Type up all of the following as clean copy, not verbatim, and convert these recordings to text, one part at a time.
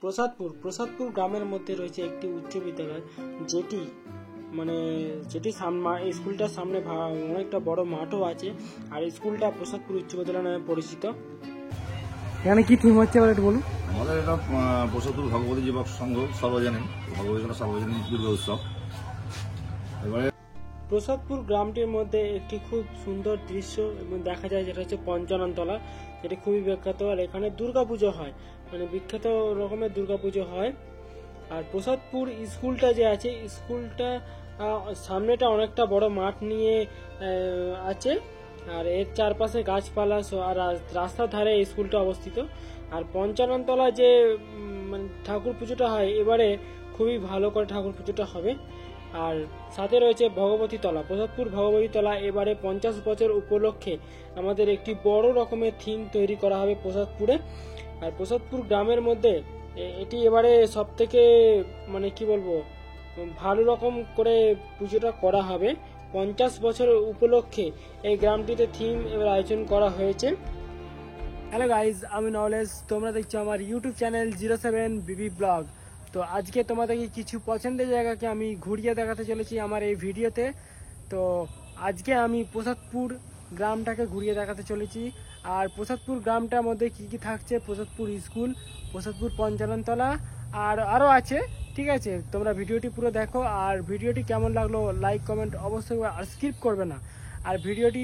প্রসাদপুর গ্রামের মধ্যে রয়েছে একটি উচ্চ বিদ্যালয়, যেটি স্কুলটার সামনে অনেকটা বড় মাঠও আছে। আর স্কুলটা প্রসাদপুর উচ্চ বিদ্যালয় নামে পরিচিত। এখানে কি থিম হচ্ছে একটু বলুন। আমাদের এটা প্রসাদপুর ভগবতী যুবক সংঘ সর্বজনীন দুর্গা উৎসব। এবারে প্রসাদপুর গ্রামটির মধ্যে একটি খুব সুন্দর দৃশ্য দেখা যায়, যেটা হচ্ছে পঞ্চাননতলা, যেটি খুবই বিখ্যাত। আর এখানে দুর্গাপুজো হয়, বিখ্যাত রকমের দুর্গাপুজো হয়। আর প্রসাদপুর স্কুলটা যে আছে, স্কুলটা সামনেটা অনেকটা বড় মাঠ নিয়ে আছে। আর এর চারপাশে গাছপালা আর রাস্তার ধারে এই স্কুলটা অবস্থিত। আর পঞ্চাননতলা যে ঠাকুর পুজোটা হয়, এবারে খুবই ভালো করে ঠাকুর পুজোটা হবে। আর সাথে রয়েছে ভগবতী তলা, প্রসাদপুর ভগবতী তলা। এবারে 50 বছর উপলক্ষে আমাদের একটি বড় রকমের থিম তৈরি করা হবে প্রসাদপুরে। আর প্রসাদপুর গ্রামের মধ্যে এটি এবারে সব থেকে ভালো রকম করে পুজোটা করা হবে। 50 বছর উপলক্ষে এই গ্রামটিতে থিম এবার আয়োজন করা হয়েছে। হ্যালো গাইজ, আমি নলেজ, তোমরা দেখছো আমার ইউটিউব চ্যানেল 07BB ব্লগ। তো আজকে তোমাদেরকে কিছু পছন্দের জায়গাকে আমি ঘুরিয়ে দেখাতে চলেছি আমার এই ভিডিওতে। তো আজকে আমি প্রসাদপুর গ্রামটাকে ঘুরিয়ে দেখাতে চলেছি। আর প্রসাদপুর গ্রামটার মধ্যে কি কি থাকছে, প্রসাদপুর স্কুল, প্রসাদপুর পঞ্চাননতলা, আর আরও আছে। ঠিক আছে, তোমরা ভিডিওটি পুরো দেখো। আর ভিডিওটি কেমন লাগলো লাইক কমেন্ট অবশ্যই, আর স্কিপ করবে না। আর ভিডিওটি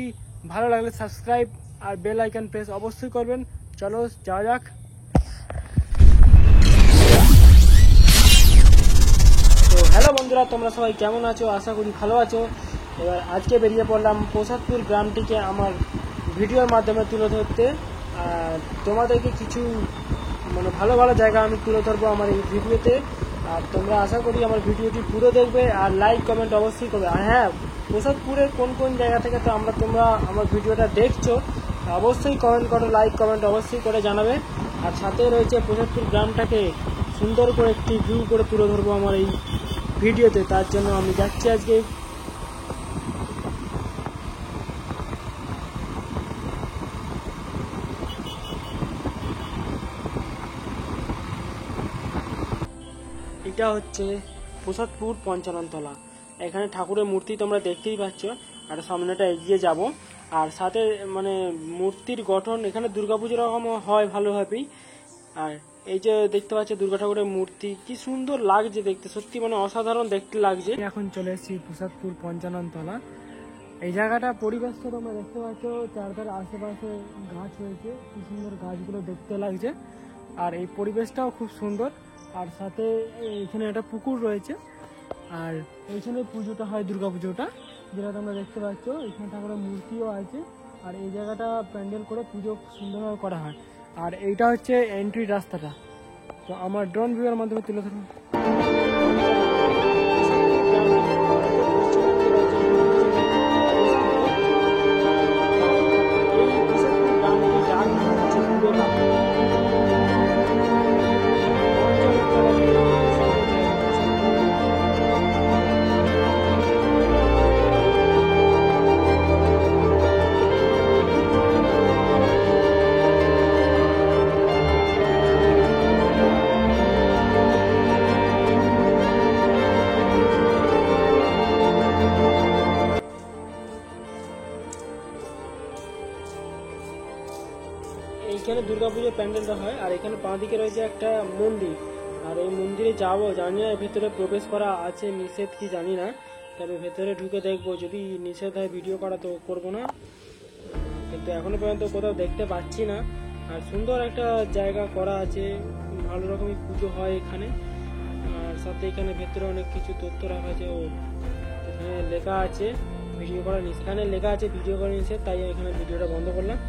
ভালো লাগলে সাবস্ক্রাইব আর বেল আইকন প্রেস অবশ্যই করবেন। চলো যাওয়া যাক। তো হ্যালো বন্ধুরা, তোমরা সবাই কেমন আছো? আশা করি ভালো আছো। এবার আজকে বেরিয়ে পড়লাম প্রসাদপুর গ্রামটিকে আমার ভিডিওর মাধ্যমে তুলে ধরতে। আর তোমাদেরকে কিছু ভালো ভালো জায়গা আমি তুলে ধরবো আমার এই ভিডিওতে। আর তোমরা আশা করি আমার ভিডিওটি পুরো দেখবে আর লাইক কমেন্ট অবশ্যই করবে। আর হ্যাঁ, প্রসাদপুরের কোন কোন জায়গা থেকে তোমরা আমার ভিডিওটা দেখছো অবশ্যই কমেন্ট করো, লাইক কমেন্ট অবশ্যই করে জানাবে। আর সাথে রয়েছে প্রসাদপুর গ্রামটাকে সুন্দর করে একটি ভিউ করে তুলে ধরবো আমার এই ভিডিওতে। তার জন্য আমি যাচ্ছি আজকে। এটা হচ্ছে প্রসাদপুর পঞ্চাননতলা। এখানে ঠাকুরের মূর্তি তোমরা দেখতেই পাচ্ছ। আর সামনেটা এগিয়ে যাব। আর সাথে মূর্তির গঠন এখানে দুর্গাপুজোর রকম হয় ভালোভাবেই। আর এই যে দেখতে পাচ্ছ দুর্গা ঠাকুরের মূর্তি, কি সুন্দর লাগছে দেখতে, সত্যি অসাধারণ দেখতে লাগছে। এখন চলে এসেছি প্রসাদপুর পঞ্চাননতলা। এই জায়গাটা পরিবেশটা তোমরা দেখতে পাচ্ছ, চারধারে আশেপাশে গাছ রয়েছে, কি সুন্দর গাছগুলো দেখতে লাগছে। আর এই পরিবেশটাও খুব সুন্দর। আর সাথে এখানে একটা পুকুর রয়েছে। আর এইখানে পুজোটা হয়, দুর্গা পুজোটা, যেটা তোমরা দেখতে পাচ্ছ। এখানে ঠাকুরের মূর্তিও আছে। আর এই জায়গাটা প্যান্ডেল করে পুজো সুন্দরভাবে করা হয়। আর এইটা হচ্ছে এন্ট্রি রাস্তাটা। তো আমার ড্রোন ভিউয়ের মাধ্যমে তুলে ধরুন। এইখানে দুর্গাপুজোর প্যান্ডেলটা হয়। আর এখানে বাঁ দিকে রয়েছে একটা মন্দির। আর এই মন্দিরে যাবো, জানি না ভেতরে প্রবেশ করা আছে নিষেধ কি জানি না, তবে ভেতরে ঢুকে দেখবো। যদি নিষেধ হয় ভিডিও করা তো করবো না, কিন্তু এখনো পর্যন্ত কোথাও দেখতে পাচ্ছি না। আর সুন্দর একটা জায়গা করা আছে, ভালো রকমই পুজো হয় এখানে। আর সাথে এখানে ভেতরে অনেক কিছু তথ্য রাখা আছে। ও এখানে লেখা আছে ভিডিও করা নিষেধ, এখানে লেখা আছে ভিডিও করা নিষেধ, তাই এখানে ভিডিওটা বন্ধ করলাম।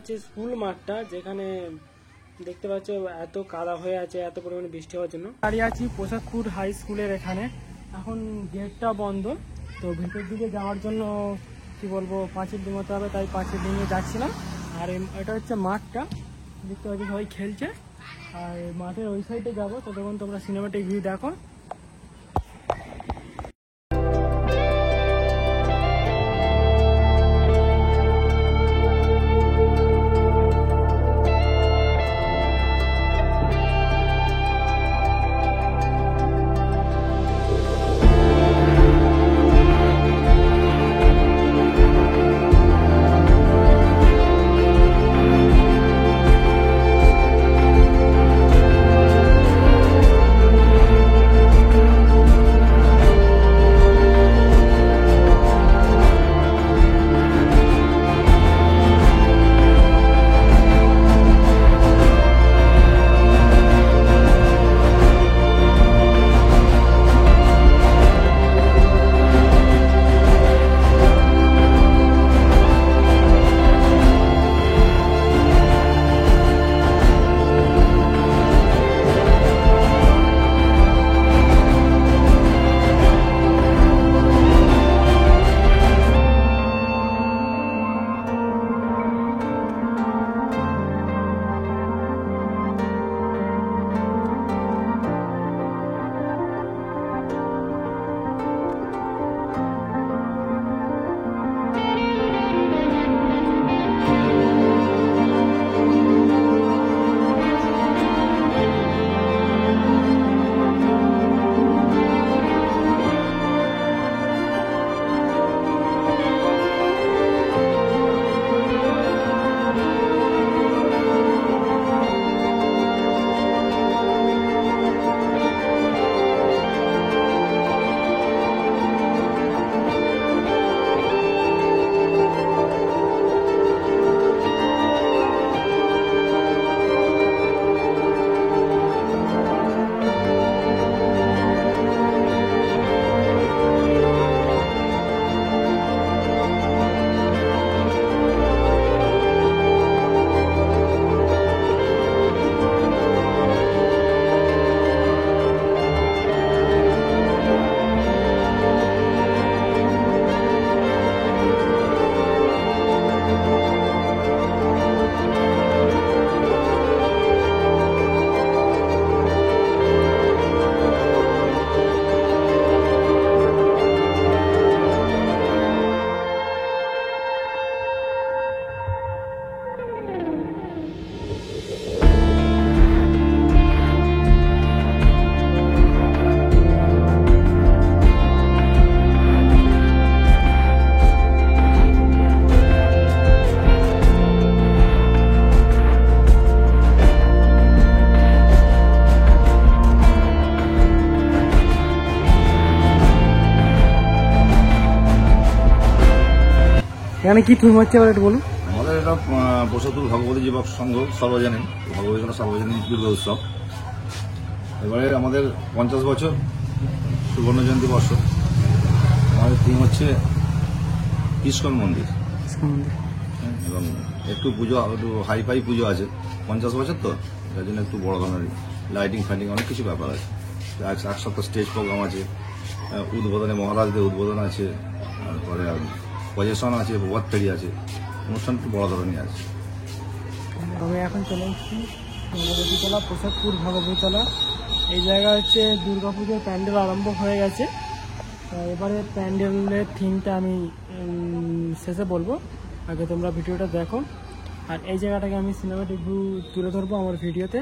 হচ্ছে স্কুল মাঠটা, যেখানে দেখতে পাচ্ছ এত কাদা হয়ে আছে এত পরিমাণে বৃষ্টি হওয়ার জন্য। দাঁড়িয়ে আছি প্রসাদপুর হাই স্কুলের এখানে, এখন গেটটা বন্ধ, তো ভিতর দিকে যাওয়ার জন্য কি বলবো পাঁচিল ডিঙোতে হবে, তাই পাঁচিল ডিঙিয়ে যাচ্ছিলাম। আর এটা হচ্ছে মাঠটা, দেখতে পাচ্ছি সবাই খেলছে। আর মাঠের ওই সাইডে যাবো, তো তখন তোমরা সিনেমাটিক ভিউ দেখো। এখানে কি থিম হচ্ছে এবার একটু বলুন। আমাদের এটা প্রসাদপুর ভগবতী যুবক সংঘ সর্বজনীন সর্বজনীন দুর্গা উৎসব। এবারে আমাদের 50 বছর সুবর্ণ জয়ন্তী বর্ষ। আমাদের থিম হচ্ছে ইস্কন মন্দির, এবং একটু পুজো, একটু হাইফাই পুজো আছে। 50 বছর তো, তার জন্য একটু বড় ধরনের লাইটিং ফাইটিং অনেক কিছু ব্যাপার আছে। এক সপ্তাহ স্টেজ প্রোগ্রাম আছে, উদ্বোধনে মহারাজদের উদ্বোধন আছে, তারপরে পজেশন আছে, প্রভাত ফেরি আছে, অনুষ্ঠান একটু বড় ধরনের আছে। আমি এখন চলে এসেছি ভগবতীতলা, প্রসাদপুর ভগবতীতলা। এই জায়গা হচ্ছে দুর্গাপুজোর প্যান্ডেল আরম্ভ হয়ে গেছে। এবারে প্যান্ডেলের থিমটা আমি শেষে বলবো, আগে তোমরা ভিডিওটা দেখো। আর এই জায়গাটাকে আমি সিনেমাটিক ভিউ তুলে ধরবো আমার ভিডিওতে।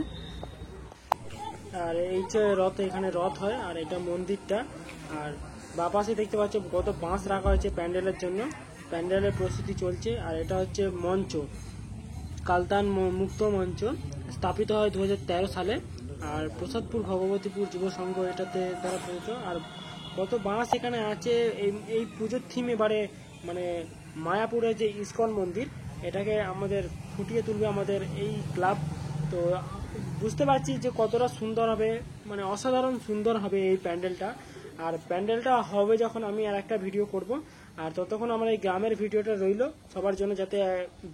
আর এই যে রথ, এখানে রথ হয়, আর এটা মন্দিরটা। আর বাপাশে দেখতে পাচ্ছ কত বাঁশ রাখা হয়েছে প্যান্ডেলের জন্য, প্যান্ডেলের প্রস্তুতি চলছে। আর এটা হচ্ছে মঞ্চ, কালতান মুক্ত মঞ্চ, স্থাপিত হয় 2013 সালে। আর প্রসাদপুর ভগবতীপুর যুব সংঘ এটাতে তারা পৌঁছ। আর কত বাঁশ এখানে আছে। এই পুজোর থিম এবারে মানে মায়াপুরে যে ইস্কন মন্দির, এটাকে আমাদের ফুটিয়ে তুলবে আমাদের এই ক্লাব। তো বুঝতে পারছি যে কতটা সুন্দর হবে, মানে অসাধারণ সুন্দর হবে এই প্যান্ডেলটা। আর প্যান্ডেলটা হবে যখন আমি আর একটা ভিডিও করব। আর ততক্ষণ আমার এই গ্রামের ভিডিওটা রইলো সবার জন্য, যাতে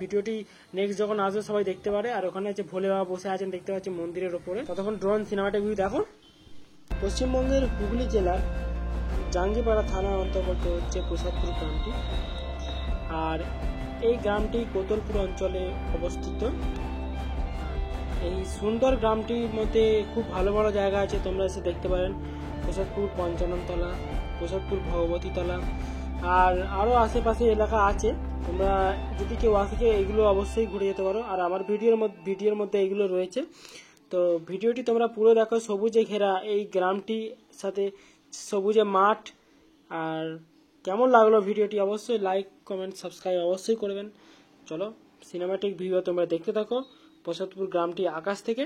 ভিডিওটি নেক্সট যখন আসবে সবাই দেখতে পারে। আর ওখানে হচ্ছে ভোলে বাবা বসে আছেন দেখতে পাচ্ছি মন্দিরের ওপরে। ততক্ষণ ড্রোন সিনেমাটিক ভিউ দেখো। পশ্চিমবঙ্গের হুগলি জেলার জাঙ্গিপাড়া থানার অন্তর্গত হচ্ছে প্রসাদপুর গ্রামটি। আর এই গ্রামটি কোতলপুর অঞ্চলে অবস্থিত। এই সুন্দর গ্রামটির মধ্যে খুব ভালো ভালো জায়গা আছে, তোমরা এসে দেখতে পারেন। প্রসাদপুর পঞ্চাননতলা, প্রসাদপুর ভগবতীতলা, আর আরও আশেপাশে এলাকা আছে। তোমরা যদি কেউ আসে এগুলো অবশ্যই ঘুরে যেতে পারো। আর আমার ভিডিওর মধ্যে এগুলো রয়েছে। তো ভিডিওটি তোমরা পুরো দেখো। সবুজে ঘেরা এই গ্রামটির সাথে সবুজে মাঠ। আর কেমন লাগলো ভিডিওটি অবশ্যই লাইক কমেন্ট সাবস্ক্রাইব অবশ্যই করবেন। চলো সিনেমাটিক ভিডিও তোমরা দেখতে থাকো প্রসাদপুর গ্রামটি আকাশ থেকে।